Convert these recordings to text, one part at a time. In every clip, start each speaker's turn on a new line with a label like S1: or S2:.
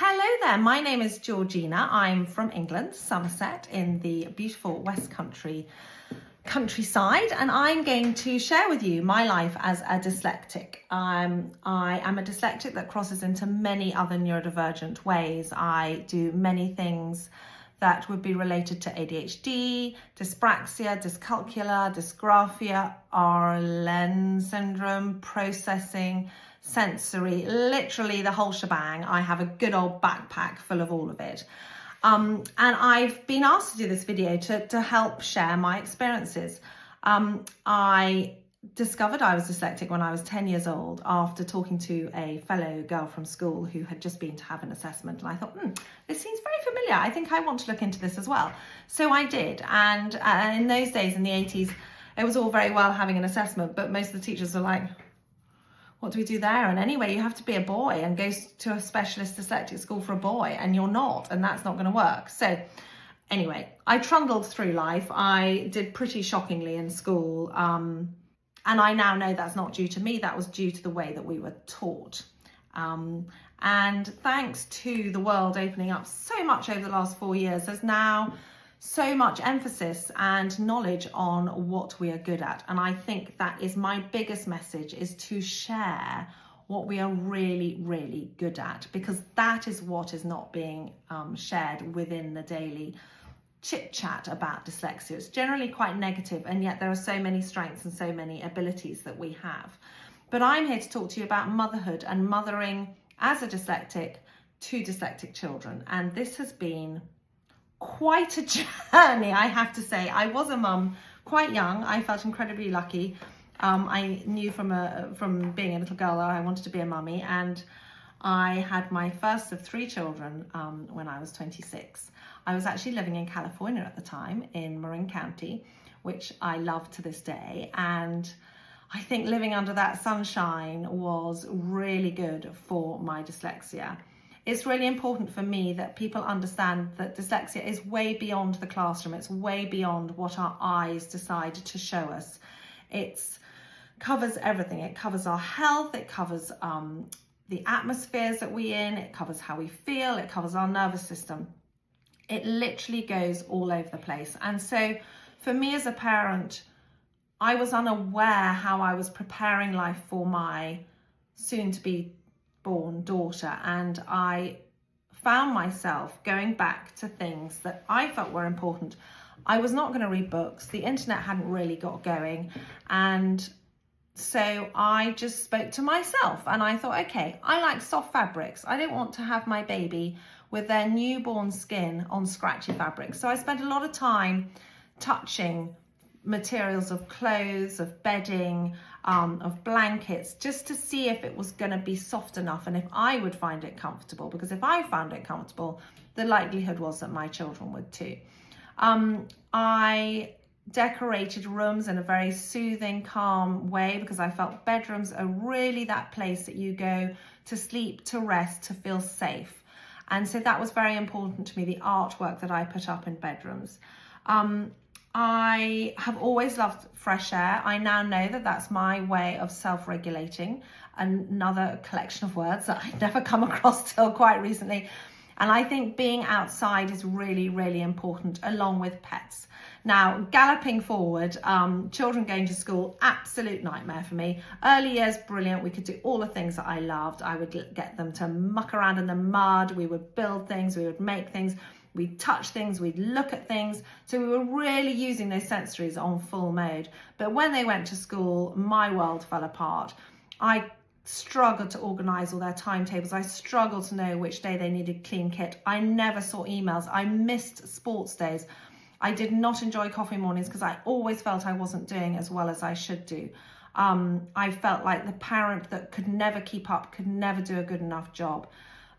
S1: Hello there, my name is Georgina. I'm from England, Somerset, in the beautiful West Country countryside, and I'm going to share with you my life as a dyslexic. I am a dyslexic that crosses into many other neurodivergent ways. I do many things that would be related to ADHD, dyspraxia, dyscalculia, dysgraphia, RLN syndrome, processing, sensory, literally the whole shebang. I have a good old backpack full of all of it. And I've been asked to do this video to help share my experiences. I discovered I was dyslexic when I was 10 years old after talking to a fellow girl from school who had just been to have an assessment. And I thought, this seems very familiar. I think I want to look into this as well. So I did. And in those days, in the 80s, it was all very well having an assessment, but most of the teachers were like, what do we do there? And anyway, you have to be a boy and go to a specialist dyslexic school for a boy, and you're not, and that's not going to work. So anyway, I trundled through life. I did pretty shockingly in school. And I now know that's not due to me. That was due to the way that we were taught. And thanks to the world opening up so much over the last 4 years, there's now so much emphasis and knowledge on what we are good at. And I think that is my biggest message, is to share what we are really, really good at, because that is what is not being shared within the daily chit chat about dyslexia. It's generally quite negative, and yet there are so many strengths and so many abilities that we have. But I'm here to talk to you about motherhood and mothering as a dyslexic to dyslexic children. And this has been quite a journey, I have to say. I was a mum quite young. I felt incredibly lucky. I knew from being a little girl that I wanted to be a mummy, and I had my first of 3 children when I was 26. I was actually living in California at the time, in Marin County, which I love to this day. And I think living under that sunshine was really good for my dyslexia. It's really important for me that people understand that dyslexia is way beyond the classroom. It's way beyond what our eyes decide to show us. It covers everything. It covers our health. It covers the atmospheres that we're in. It covers how we feel. It covers our nervous system. It literally goes all over the place. And so for me as a parent, I was unaware how I was preparing life for my soon-to-be born daughter, and I found myself going back to things that I felt were important. I was not going to read books. The internet hadn't really got going, and so I just spoke to myself, and I thought, okay, I like soft fabrics. I don't want to have my baby with their newborn skin on scratchy fabrics. So I spent a lot of time touching materials of clothes, of bedding, of blankets, just to see if it was going to be soft enough and if I would find it comfortable, because if I found it comfortable, the likelihood was that my children would too. I decorated rooms in a very soothing, calm way, because I felt bedrooms are really that place that you go to sleep, to rest, to feel safe. And so that was very important to me, the artwork that I put up in bedrooms. I have always loved fresh air. I now know that that's my way of self-regulating, another collection of words that I'd never come across till quite recently. And I think being outside is really, really important, along with pets. Now, galloping forward, children going to school, absolute nightmare for me. Early years, brilliant. We could do all the things that I loved. I would get them to muck around in the mud. We would build things. We would make things. We'd touch things, we'd look at things. So we were really using those sensories on full mode. But when they went to school, my world fell apart. I struggled to organise all their timetables. I struggled to know which day they needed clean kit. I never saw emails. I missed sports days. I did not enjoy coffee mornings because I always felt I wasn't doing as well as I should do. I felt like the parent that could never keep up, could never do a good enough job.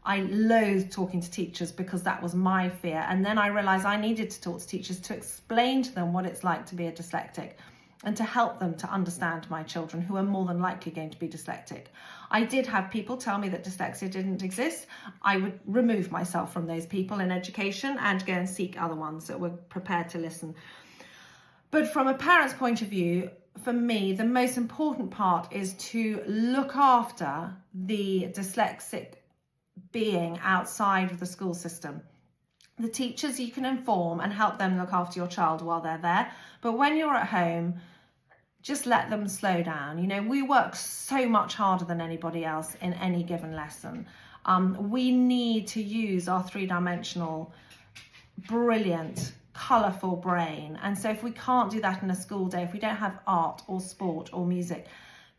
S1: I loathed talking to teachers because that was my fear. And then I realized I needed to talk to teachers to explain to them what it's like to be a dyslexic and to help them to understand my children, who are more than likely going to be dyslexic. I did have people tell me that dyslexia didn't exist. I would remove myself from those people in education and go and seek other ones that were prepared to listen. But from a parent's point of view, for me, the most important part is to look after the dyslexic being outside of the school system. The teachers, you can inform and help them look after your child while they're there. But when you're at home, just let them slow down. You know, we work so much harder than anybody else in any given lesson. We need to use our three-dimensional, brilliant, colourful brain. And so if we can't do that in a school day, if we don't have art or sport or music,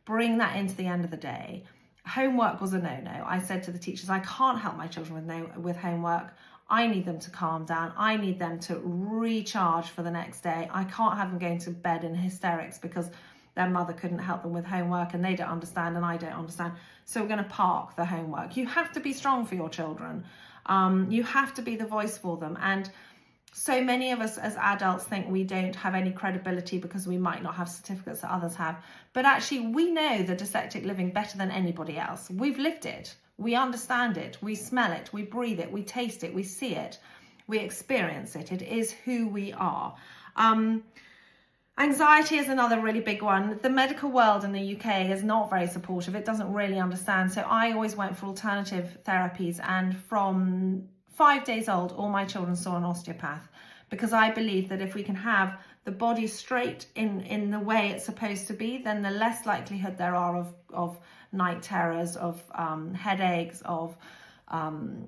S1: bring that into the end of the day. Homework was a no-no. I said to the teachers, I can't help my children with homework. I need them to calm down. I need them to recharge for the next day. I can't have them going to bed in hysterics because their mother couldn't help them with homework and they don't understand and I don't understand. So we're going to park the homework. You have to be strong for your children. You have to be the voice for them. And so many of us as adults think we don't have any credibility because we might not have certificates that others have. But actually, we know the dyslexic living better than anybody else. We've lived it. We understand it. We smell it. We breathe it. We taste it. We see it. We experience it. It is who we are. Anxiety is another really big one. The medical world in the UK is not very supportive. It doesn't really understand. So I always went for alternative therapies, and from 5 days old, all my children saw an osteopath, because I believe that if we can have the body straight in the way it's supposed to be, then the less likelihood there are of night terrors, of headaches, of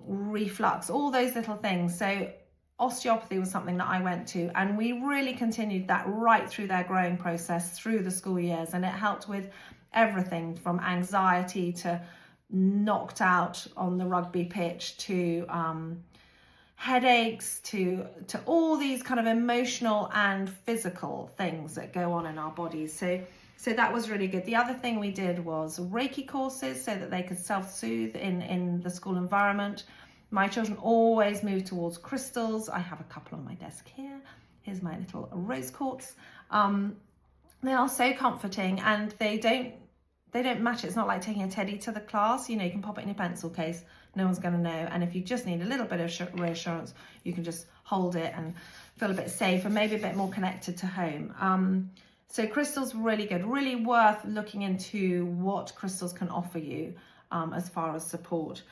S1: reflux, all those little things. So osteopathy was something that I went to, and we really continued that right through their growing process, through the school years, and it helped with everything from anxiety to knocked out on the rugby pitch to headaches to all these kind of emotional and physical things that go on in our bodies. So that was really good. The other thing we did was Reiki courses so that they could self-soothe in the school environment. My children always move towards crystals. I have a couple on my desk here. Here's my little rose quartz. They are so comforting, and they don't match. It's not like taking a teddy to the class. You know, you can pop it in your pencil case. No one's going to know. And if you just need a little bit of reassurance, you can just hold it and feel a bit safe and maybe a bit more connected to home. So crystals, really good, really worth looking into what crystals can offer you as far as support.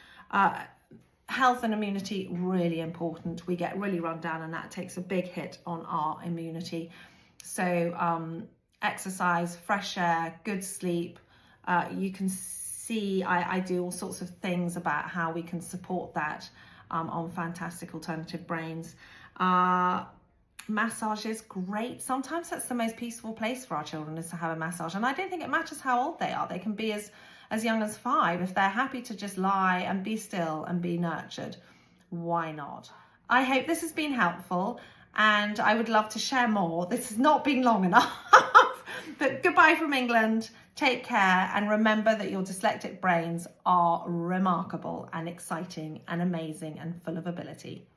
S1: Health and immunity, really important. We get really run down, and that takes a big hit on our immunity. So exercise, fresh air, good sleep. You can see I do all sorts of things about how we can support that on Fantastic Alternative Brains. Massage is great. Sometimes that's the most peaceful place for our children, is to have a massage. And I don't think it matters how old they are. They can be as young as 5. If they're happy to just lie and be still and be nurtured, why not? I hope this has been helpful, and I would love to share more. This has not been long enough. But goodbye from England. Take care, and remember that your dyslexic brains are remarkable and exciting and amazing and full of ability.